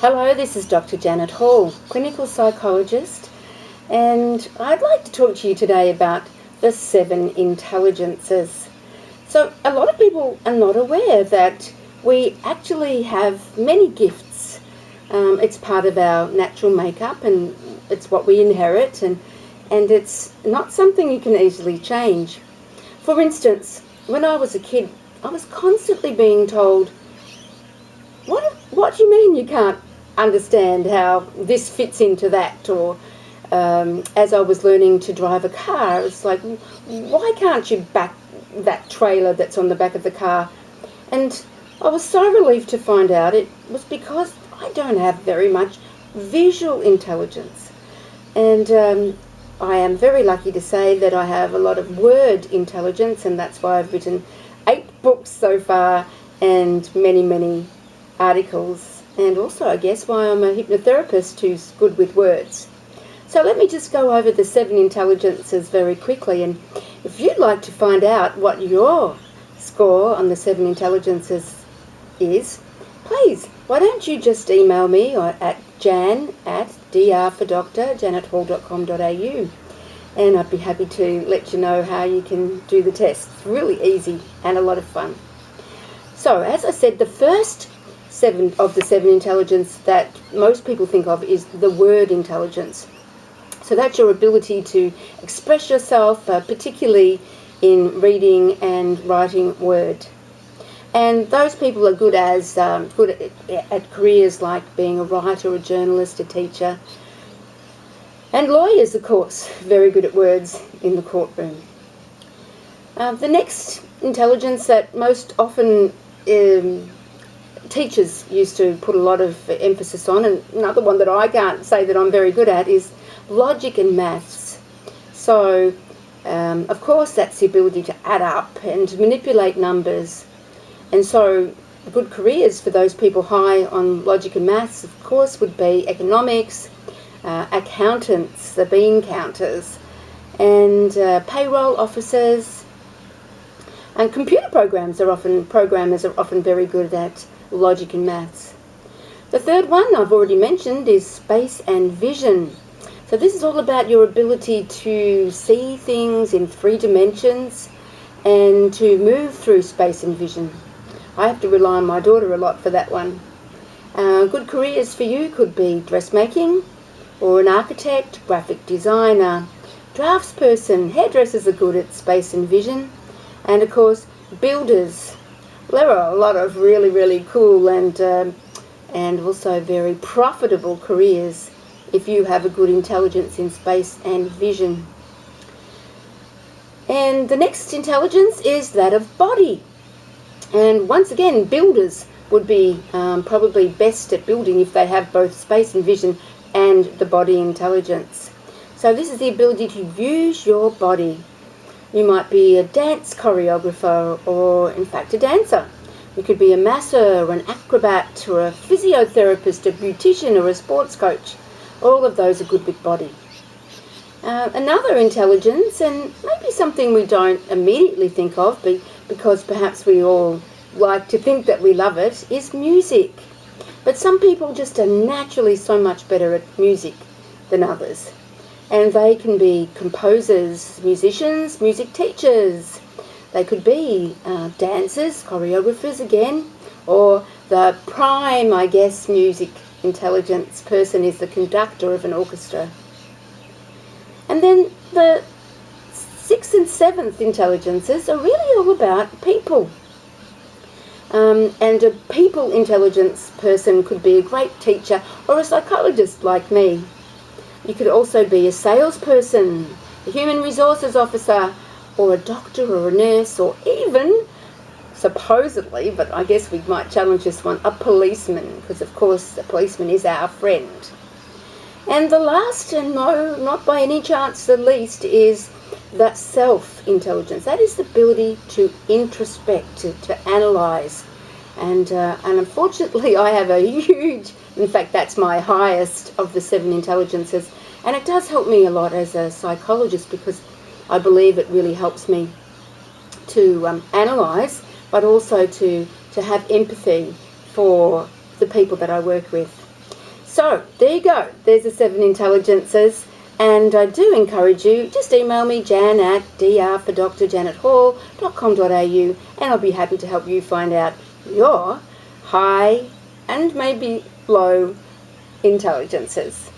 Hello, this is Dr. Janet Hall, clinical psychologist, and I'd like to talk to you today about the 7 intelligences. So a lot of people are not aware that we actually have many gifts. It's part of our natural makeup and it's what we inherit, and it's not something you can easily change. For instance, when I was a kid, I was constantly being told, what do you mean you can't understand how this fits into that? Or as I was learning to drive a car, it's like, why can't you back that trailer that's on the back of the car? And I was so relieved to find out it was because I don't have very much visual intelligence. And I am very lucky to say that I have a lot of word intelligence, and that's why I've written 8 books so far and many articles, and also I guess why I'm a hypnotherapist who's good with words. So let me just go over the 7 intelligences very quickly, and if you'd like to find out what your score on the 7 intelligences is, please, why don't you just email me at jan@drfordoctor.janethall.com.au, and I'd be happy to let you know how you can do the test. It's really easy and a lot of fun. So, as I said, the first 7 of the 7 intelligence that most people think of is the word intelligence. So that's your ability to express yourself, particularly in reading and writing word. And those people are good at careers like being a writer, a journalist, a teacher. And lawyers, of course, very good at words in the courtroom. The next intelligence that most often teachers used to put a lot of emphasis on, and another one that I can't say that I'm very good at, is logic and maths. So, of course, that's the ability to add up and to manipulate numbers. And so good careers for those people high on logic and maths, of course, would be economics, accountants, the bean counters, and payroll officers. And computer programmers are often very good at logic and maths. The third one I've already mentioned is space and vision. So this is all about your ability to see things in 3 dimensions and to move through space and vision. I have to rely on my daughter a lot for that one. Good careers for you could be dressmaking, or an architect, graphic designer, draftsperson. Hairdressers are good at space and vision. And of course, builders. There are a lot of really cool and also very profitable careers if you have a good intelligence in space and vision. And the next intelligence is that of body. And once again, builders would be probably best at building if they have both space and vision and the body intelligence. So this is the ability to use your body. You might be a dance choreographer, or in fact a dancer. You could be a masseur, or an acrobat, or a physiotherapist, a beautician, or a sports coach. All of those are good with body. Another intelligence, and maybe something we don't immediately think of, because perhaps we all like to think that we love it, is music. But some people just are naturally so much better at music than others. And they can be composers, musicians, music teachers. They could be dancers, choreographers again, or the prime, I guess, music intelligence person is the conductor of an orchestra. And then the 6th and 7th intelligences are really all about people. And a people intelligence person could be a great teacher or a psychologist like me. You could also be a salesperson, a human resources officer, or a doctor or a nurse, or even, supposedly, but I guess we might challenge this one, a policeman, because of course a policeman is our friend. And the last, and no, not by any chance the least, is the self-intelligence. That is the ability to introspect, to analyse. And unfortunately I have a huge, in fact that's my highest of the 7 intelligences, and it does help me a lot as a psychologist, because I believe it really helps me to analyse, but also to have empathy for the people that I work with. So, there you go. There's the 7 intelligences. And I do encourage you, just email me, jan@drjanethall.com.au, and I'll be happy to help you find out your high and maybe low intelligences.